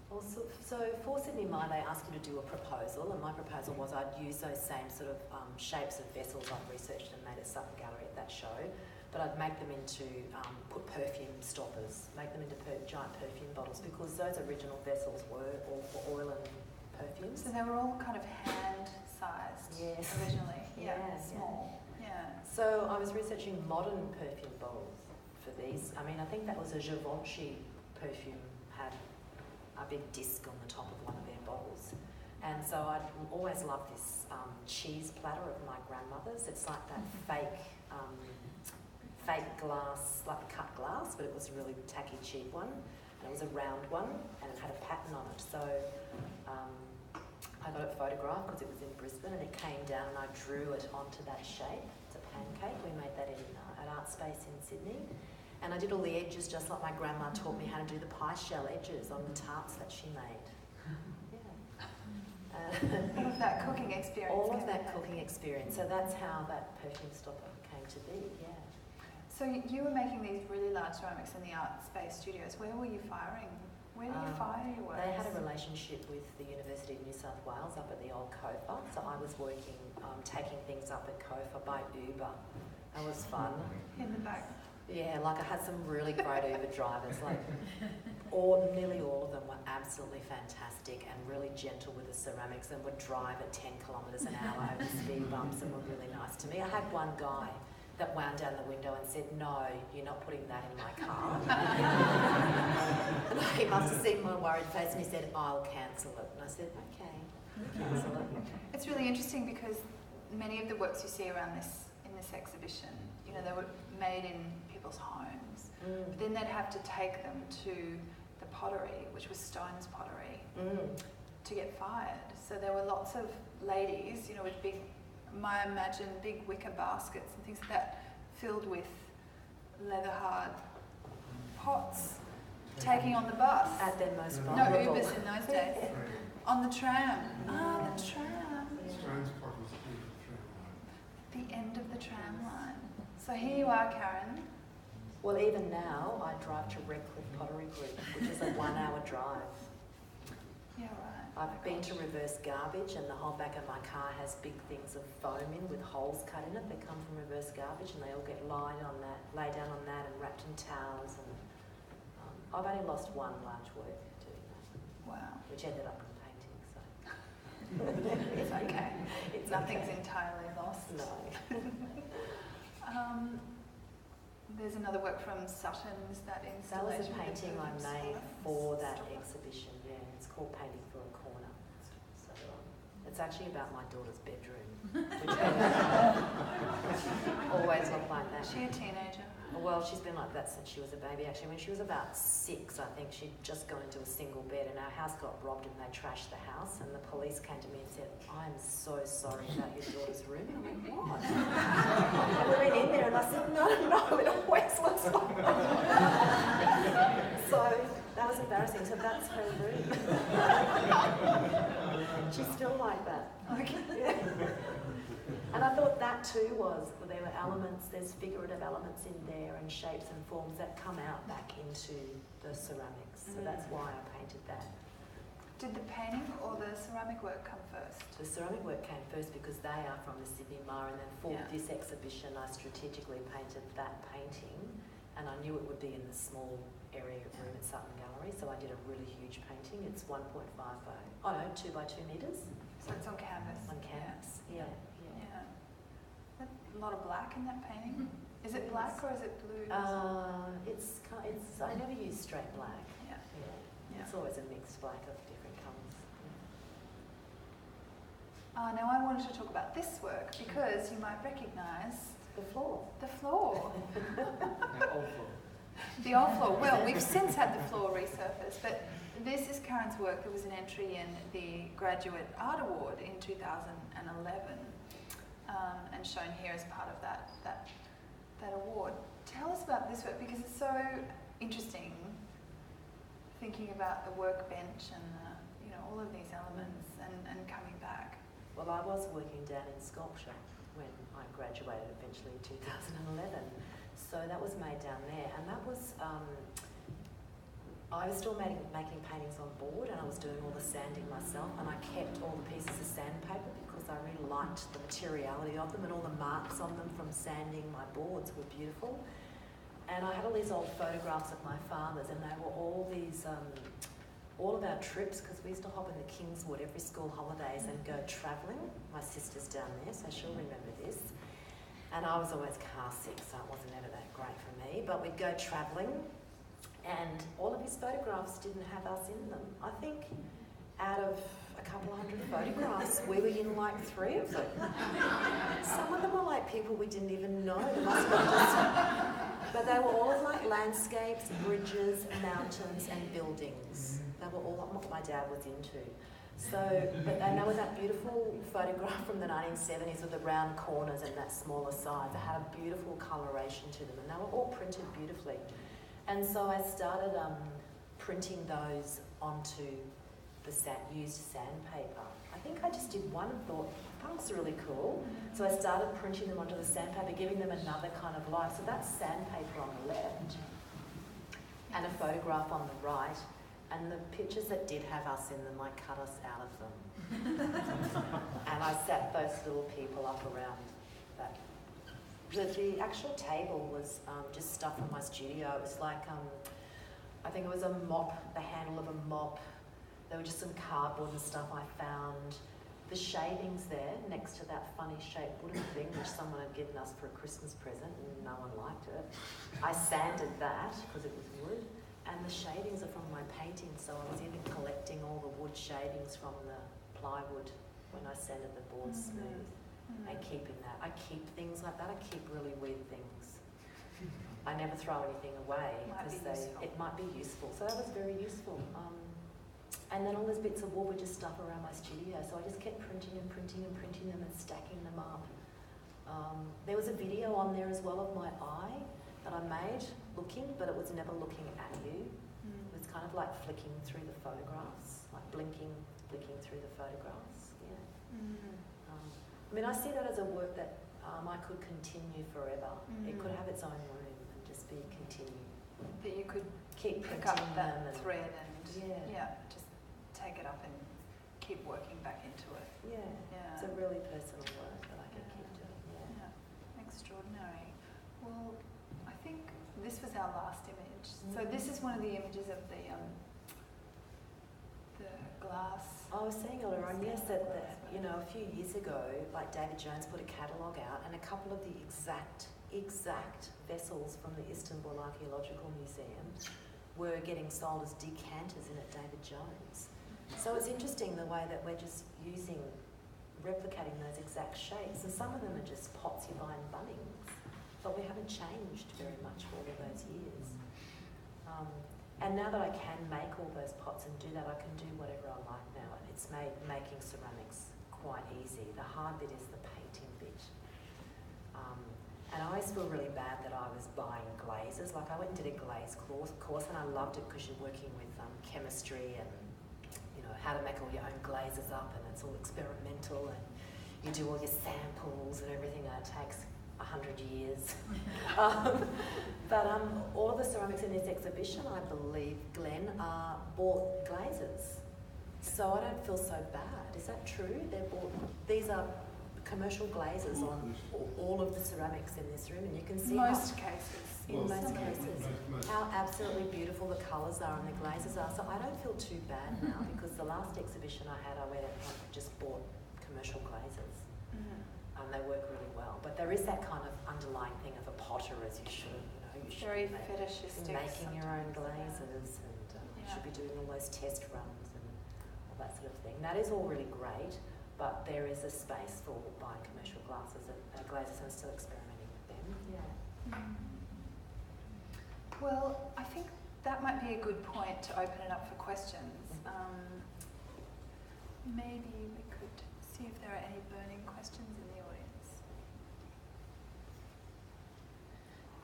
Well, so for Sidney Myer, they asked you to do a proposal, and my proposal was I'd use those same sort of shapes of vessels I'd researched and made at Sutton Gallery at that show, but I'd make them into, put perfume stoppers, make them into giant perfume bottles, because those original vessels were all for oil and perfumes. So they were all kind of hand-sized Yes. originally. Yeah, small. Yeah. So I was researching modern perfume bottles for these. I mean, I think that was a Givenchy perfume had a big disc on the top of one of their bottles. And so I'd always loved this cheese platter of my grandmother's. It's like that fake glass, like cut glass, but it was a really tacky, cheap one. And it was a round one, and it had a pattern on it. So I got it photographed because it was in Brisbane, and it came down and I drew it onto that shape. It's a pancake. We made that in at Art Space in Sydney. And I did all the edges just like my grandma taught me how to do the pie shell edges on the tarts that she made. All of that cooking experience. All of that cooking experience. So that's how that perfume stopper came to be, yeah. So you were making these really large ceramics in the Art Space studios. Where were you firing? Where did you fire your works? They had a relationship with the University of New South Wales up at the old COFA. So I was working, taking things up at COFA by Uber. That was fun. In the back. Yeah, like I had some really great Uber drivers. Like nearly all of them were absolutely fantastic and really gentle with the ceramics and would drive at 10 kilometres an hour over speed bumps and were really nice to me. I had one guy that wound down the window and said, "No, you're not putting that in my car." And he must have seen my worried face and he said, "I'll cancel it." And I said, "Okay, cancel it." It's really interesting because many of the works you see around this in this exhibition, you know, they were made in people's homes. But then they'd have to take them to the pottery, which was Stone's pottery, to get fired. So there were lots of ladies, you know, with big, I imagine, big wicker baskets and things like that, filled with leather hard pots, taking on the bus. At their most No vulnerable. Ubers in those days. On the tram. Ah, the tram. Stone's pot was the end of the tram line. The end of the tram line. So here you are, Karen. Well, even now, I drive to Redcliffe Pottery Group, which is a 1-hour drive. Yeah, right. I've been to reverse garbage, and the whole back of my car has big things of foam in with holes cut in it. They come from reverse garbage, and they all get laid down on that, and wrapped in towels. And I've only lost one large work doing that, Wow. which ended up in painting. So It's okay. It's Nothing's okay. entirely lost. No. There's another work from Suttons, that That was installation. a painting I with made stuff. for that exhibition. Yeah, it's called Painting for a Corner. So it's actually about my daughter's bedroom, which always looked like that. Is she a teenager? Well, she's been like that since she was a baby. Actually, when she was about 6, I think she'd just gone into a single bed, and our house got robbed, and they trashed the house. And the police came to me and said, "I'm so sorry about your daughter's room." And I went, "What?" And we went in there, and I said, "No, it always looks like that." So that was embarrassing. So that's her room. She's still like that. Okay. Yeah. And I thought that too was, there were elements, there's figurative elements in there and shapes and forms that come out back into the ceramics. So that's why I painted that. Did the painting or the ceramic work come first? The ceramic work came first because they are from the Sidney Myer, and then for this exhibition I strategically painted that painting, and I knew it would be in the small area room at Sutton Gallery, so I did a really huge painting. It's 2 by 2 metres. So So it's on canvas. On canvas, yeah. Yeah. A lot of black in that painting. Is it black or is it blue? It's I never use straight black. Yeah. It's always a mixed black of different colours. Now I wanted to talk about this work because you might recognise The floor. the floor. The old floor. The old floor. Well, we've since had the floor resurfaced, but this is Karen's work. There was an entry in the Graduate Art Award in 2011, and shown here as part of that award. Tell us about this work because it's so interesting. Thinking about the workbench and all of these elements and coming back. Well, I was working down in sculpture when I graduated eventually in 2011. So that was made down there, and that was, I was still making paintings on board, and I was doing all the sanding myself, and I kept all the pieces of sandpaper because I really liked the materiality of them, and all the marks on them from sanding my boards were beautiful. And I had all these old photographs of my father's, and they were all these, all of our trips, because we used to hop in the Kingswood every school holidays and go travelling. My sister's down there, so she'll remember this. And I was always car sick, so it wasn't ever that great for me. But we'd go travelling, and all of his photographs didn't have us in them. I think out of a couple of hundred photographs, we were in like 3 of them. Some of them were like people we didn't even know. They must have just, but they were all of like landscapes, bridges, mountains, and buildings. They were all what my dad was into. So, and there was that beautiful photograph from the 1970s with the round corners and that smaller size. It had a beautiful coloration to them, and they were all printed beautifully. And so I started printing those onto the used sandpaper. I think I just did one and thought, that looks really cool. So I started printing them onto the sandpaper, giving them another kind of life. So that's sandpaper on the left, and a photograph on the right. And the pictures that did have us in them, I cut us out of them. And I sat those little people up around that. The actual table was just stuff from my studio. It was like, I think it was a mop, the handle of a mop. There were just some cardboard and stuff I found. The shavings there next to that funny shaped wooden thing which someone had given us for a Christmas present and no one liked it. I sanded that because it was wood. And the shavings are from my painting, so I was even collecting all the wood shavings from the plywood when I sanded the board smooth and keeping that. I keep things like that. I keep really weird things. I never throw anything away because it might be useful. So that was very useful. And then all those bits of wood were just stuff around my studio, so I just kept printing and printing and printing them and stacking them up. There was a video on there as well of my eye that I made looking, but it was never looking at you. It was kind of like flicking through the photographs, like blinking through the photographs. I mean, I see that as a work that I could continue forever. It could have its own room and just be continued. That you could keep pick up that and thread and just take it up and keep working back into it. It's a really personal work that I can keep doing. Extraordinary. Well, I think this was our last image. So this is one of the images of the glass. I was saying earlier on, yes, that a few years ago, like David Jones put a catalogue out, and a couple of the exact vessels from the Istanbul Archaeological Museum were getting sold as decanters in at David Jones. So it's interesting the way that we're just replicating those exact shapes, and some of them are just pots you buy in Bunnings, but we haven't changed very much for all of those years. And now that I can make all those pots and do that, I can do whatever I like now. And it's made making ceramics quite easy. The hard bit is the painting bit. And I always feel really bad that I was buying glazes. Like I went and did a glaze course and I loved it because you're working with chemistry and how to make all your own glazes up, and it's all experimental, and you do all your samples and everything, and it takes 100 years. But all of the ceramics in this exhibition, I believe, Glenn, bought glazes. So I don't feel so bad. Is that true? These are commercial glazes on all of the ceramics in this room, and you can see Most cases. in most cases how absolutely beautiful the colours are and the glazes are. So I don't feel too bad now, because the last exhibition I had, I went and just bought commercial glazes. They work really well, but there is that kind of underlying thing of a potter, as you should, you should Very be fetishistic. making your own glazes, and you should be doing all those test runs and all that sort of thing. That is all really great, but there is a space for buying commercial glazes and still experimenting with them. Yeah. Well, I think that might be a good point to open it up for questions. Maybe we could see if there are any burning questions in the audience.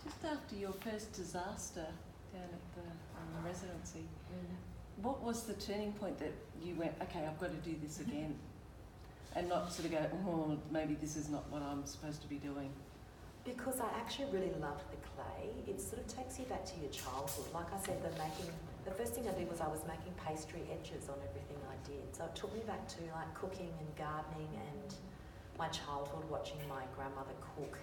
Just after your first disaster down at the residency, what was the turning point that you went, okay, I've got to do this again, and not sort of go, oh, maybe this is not what I'm supposed to be doing? Because I actually really loved the clay. It sort of takes you back to your childhood. Like I said, the first thing I did was I was making pastry etches on everything I did. So it took me back to like cooking and gardening and my childhood, watching my grandmother cook.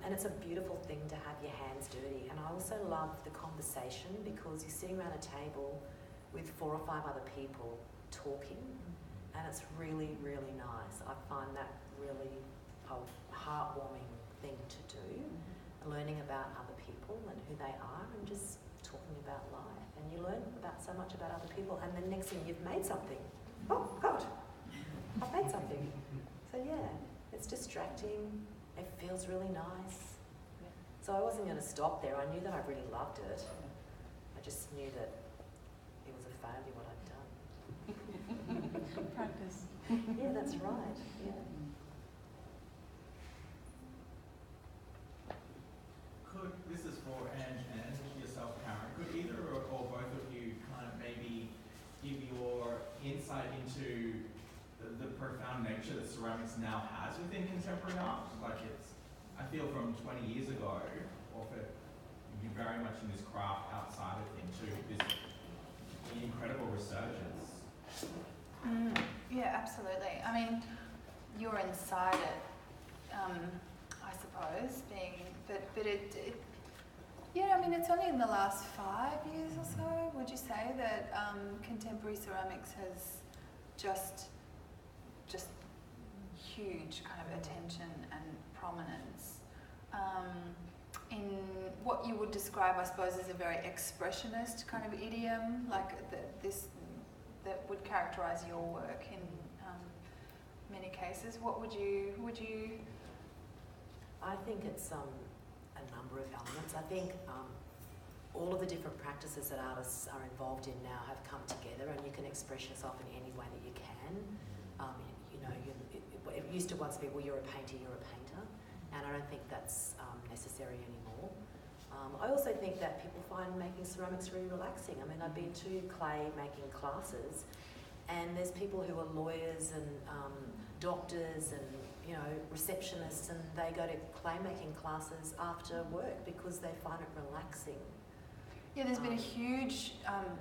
And it's a beautiful thing to have your hands dirty. And I also love the conversation, because you're sitting around a table with 4 or 5 other people talking, and it's really, really nice. I find that really a heartwarming thing to do, learning about other people and who they are, and just talking about life. And you learn about so much about other people, and the next thing you've made something. Oh God, I've made something. So yeah, it's distracting. It feels really nice. So I wasn't going to stop there. I knew that I really loved it. I just knew that it was a failure what I'd done. Practice. Yeah, that's right. Yeah. This is for Ange and yourself, Karen. Could either or both of you kind of maybe give your insight into the profound nature that ceramics now has within contemporary art? Like I feel from 20 years ago, or for you very much in this craft outside of things, to this incredible resurgence. Yeah, absolutely. I mean, you're inside it, I suppose, but it yeah, I mean, it's only in the last 5 years or so, would you say, that contemporary ceramics has just huge kind of attention and prominence in what you would describe, I suppose, as a very expressionist kind of idiom, like that would characterise your work in many cases. What would you? I think it's a number of elements. I think all of the different practices that artists are involved in now have come together, and you can express yourself in any way that you can. It used to once be, well, you're a painter, and I don't think that's necessary anymore. I also think that people find making ceramics really relaxing. I mean, I've been to clay making classes, and there's people who are lawyers and doctors and receptionists, and they go to clay making classes after work because they find it relaxing. Yeah, there's been a huge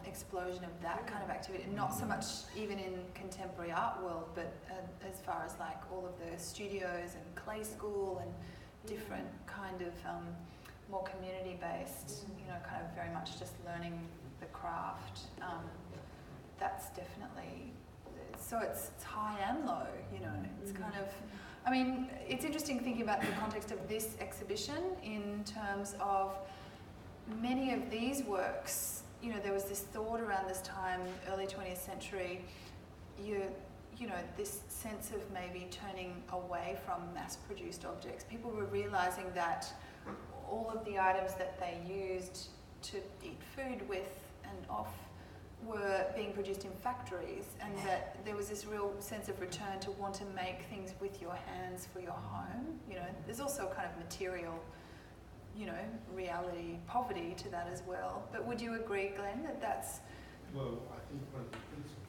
explosion of that kind of activity, not so much even in contemporary art world, but as far as like all of the studios and clay school and different kind of more community-based, kind of very much just learning the craft. That's definitely, so it's high and low, it's kind of, I mean, it's interesting thinking about the context of this exhibition in terms of many of these works, there was this thought around this time, early 20th century, this sense of maybe turning away from mass-produced objects. People were realising that all of the items that they used to eat food with and off were being produced in factories, and that there was this real sense of return to want to make things with your hands for your home. There's also kind of material reality, poverty to that as well. But would you agree, Glenn, that that's... Well, I think one of the principal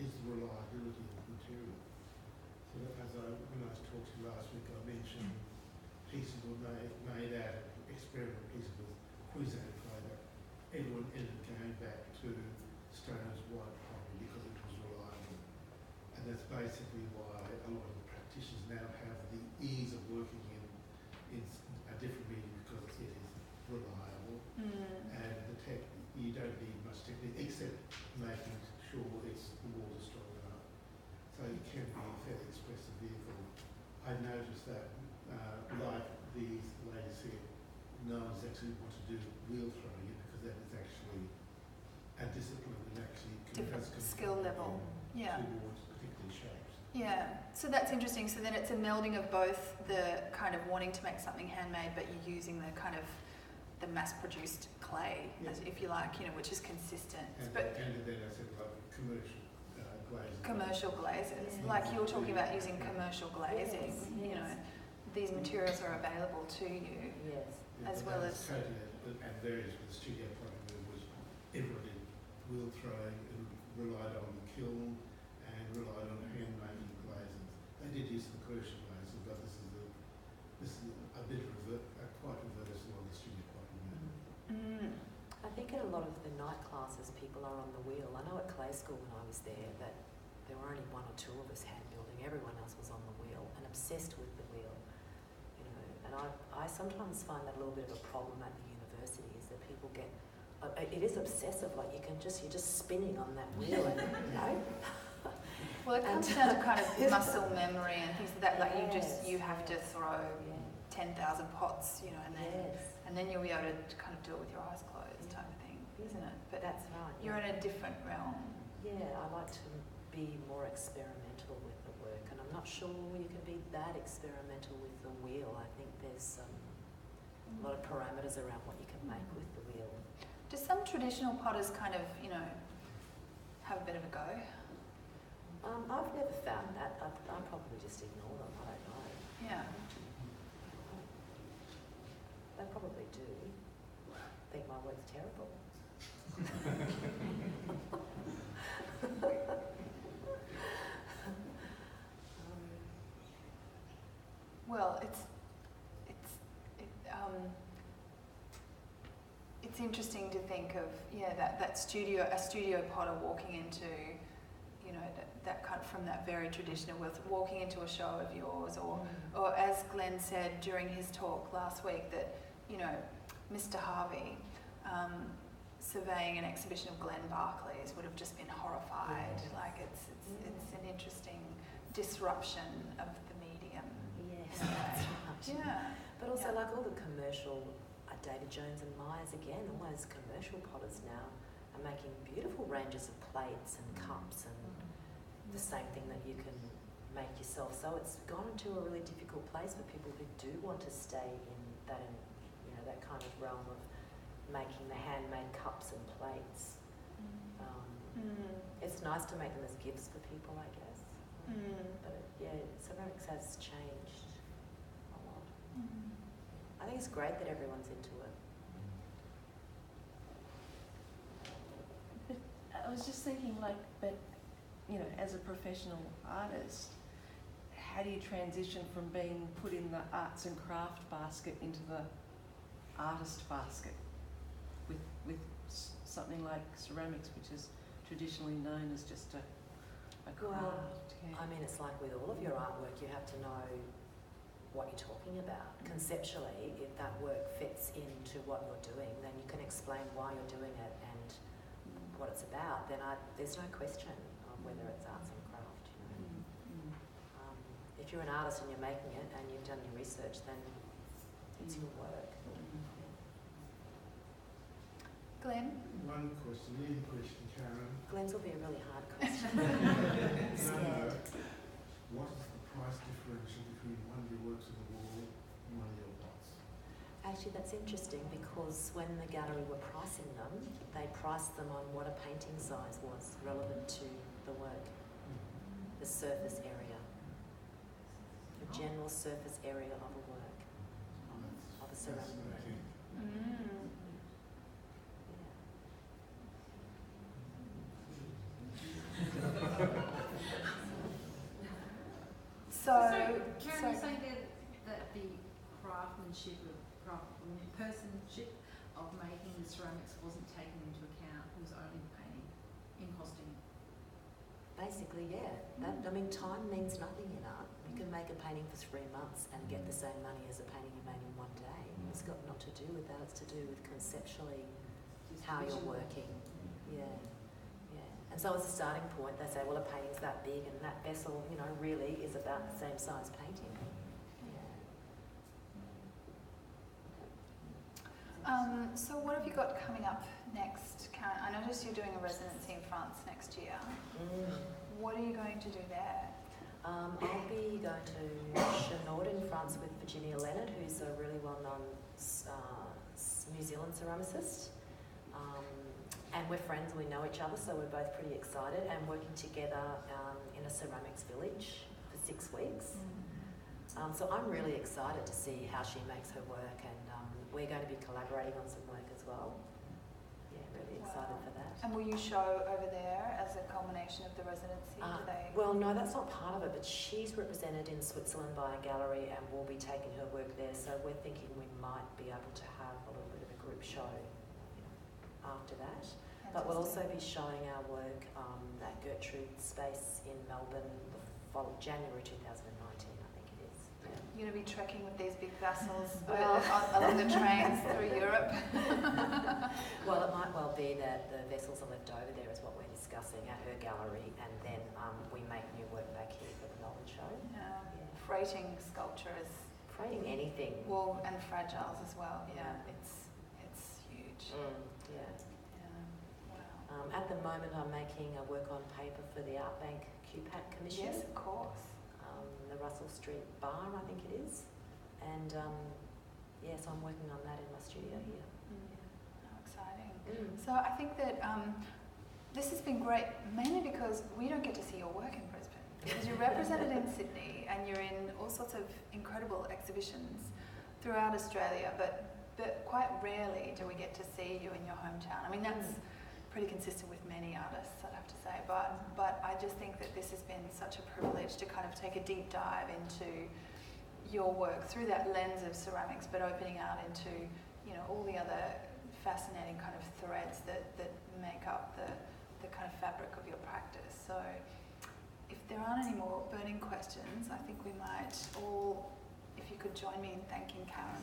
is the reliability of material. So when I was talking last week, I mentioned pieces were made out of experimental pieces with Queensland clay, but everyone ended up going back to Stoner's white pottery because it was reliable. And that's basically why a lot of the practitioners now have the ease of working in a different medium because it is reliable and the tech, you don't need much technique except making sure the walls are strong enough. So it can be a fairly expressive vehicle. I noticed that, like these ladies said, no one's actually want to do wheel throwing it because that is actually a discipline and actually Different skill level. Yeah. towards particular shapes. Yeah, so that's interesting. So then it's a melding of both the kind of wanting to make something handmade, but you're using the kind of the mass-produced clay, as if you like, you know, which is consistent. And then I said like commercial glazing. Like you're talking about using commercial glazing, you know, these materials are available to you, as well as... Totally, and varies with the studio product. There was everyone did wheel throwing and relied on the kiln and relied on hand-making glazing. They did use some commercial glazing, but this is a bit quite reversal on the studio product. I think in a lot of the night classes, people are on the wheel. I know at Clay School when I was there that there were only one or two of us hand building. Everyone else was on the wheel and obsessed with the wheel. You know, and I sometimes find that a little bit of a problem at the university is that people get, it is obsessive. Like you're just spinning on that wheel, and, you know. Well, it comes down to kind of muscle memory and things like that. Like you have to throw 10,000 pots, you know, and then you'll be able to kind of do it with your eyes closed, type of thing, isn't it? But that's right. You're in a different realm. Yeah, I like to be more experimental with the work, and I'm not sure you can be that experimental with the wheel. I think there's a lot of parameters around what you can make with the wheel. Do some traditional potters kind of, you know, have a bit of a go? I've never found that. I probably just ignore them. I don't know. Yeah. They probably do. Think my work's terrible. Well, it's interesting to think of a studio potter walking into, you know, that kind of from that very traditional with walking into a show of yours, or as Glenn said during his talk last week that, you know, Mr. Harvey surveying an exhibition of Glenn Barclay's would have just been horrified. Like it's an interesting disruption of the medium. Yes, that's right. Yeah. But also like all the commercial, David Jones and Myers again, all those commercial potters now are making beautiful ranges of plates and cups and the same thing that you can make yourself. So it's gone into a really difficult place for people who do want to stay in that kind of realm of making the handmade cups and plates. It's nice to make them as gifts for people, I guess. But ceramics has changed a lot. I think it's great that everyone's into it. But I was just thinking, but you know, as a professional artist, how do you transition from being put in the arts and craft basket into the artist basket with something like ceramics, which is traditionally known as just a craft? Well, I mean, it's like with all of your artwork, you have to know what you're talking about. Conceptually, if that work fits into what you're doing, then you can explain why you're doing it and what it's about. Then there's no question of whether it's arts and craft. You know? If you're an artist and you're making it and you've done your research, then it's your work. Glenn? One question, leading question, Karen. Glenn's will be a really hard question. No. What is the price differential between one of your works on the wall and one of your pots? Actually, that's interesting because when the gallery were pricing them, they priced them on what a painting size was relevant to the work, the surface area, the general surface area of a work, of a ceramic work. Karen was saying that the craftsmanship personship of making the ceramics wasn't taken into account, it was only the painting in costing. Basically, yeah. I mean, time means nothing in art. You can make a painting for 3 months and get the same money as a painting you made in one day. It's got not to do with that. It's to do with conceptually how you're working. Yeah, yeah. And so as a starting point, they say, well, a painting's that big, and that vessel, you know, really is about the same size painting. So what have you got coming up next, Karen? I noticed you're doing a residency in France next year. What are you going to do there? I'll be going to Chenord in France with Virginia Leonard, who's a really well-known New Zealand ceramicist. And we're friends and we know each other, so we're both pretty excited, and working together in a ceramics village for 6 weeks. So I'm really excited to see how she makes her work, and we're going to be collaborating on some work as well. Yeah, really excited for that. And will you show over there as a culmination of the residency? Well, no, that's not part of it, but she's represented in Switzerland by a gallery, and we'll be taking her work there, so we're thinking we might be able to have a little bit of a group show after that. But we'll also be showing our work at Gertrude Space in Melbourne January 2019, I think it is. Yeah. You're going to be trekking with these big vessels along the trains through Europe? Well, it might well be that the vessels are left over there is what we're discussing at her gallery, and then we make new work back here for the Melbourne show. Yeah. Freighting sculpture is... Freighting anything. Well, and fragiles as well, yeah. It's huge. Yeah. Wow. At the moment, I'm making a work on paper for the Art Bank QPAC Commission. Yes, of course. The Russell Street Bar, I think it is. And yes, I'm working on that in my studio here. How exciting. So I think that this has been great, mainly because we don't get to see your work in Brisbane. Because you're represented in Sydney and you're in all sorts of incredible exhibitions throughout Australia, but quite rarely do we get to see you in your hometown. I mean, that's pretty consistent with many artists, I'd have to say, but I just think that this has been such a privilege to kind of take a deep dive into your work through that lens of ceramics, but opening out into, you know, all the other fascinating kind of threads that make up the kind of fabric of your practice. So if there aren't any more burning questions, I think we might all, if you could join me in thanking Karen.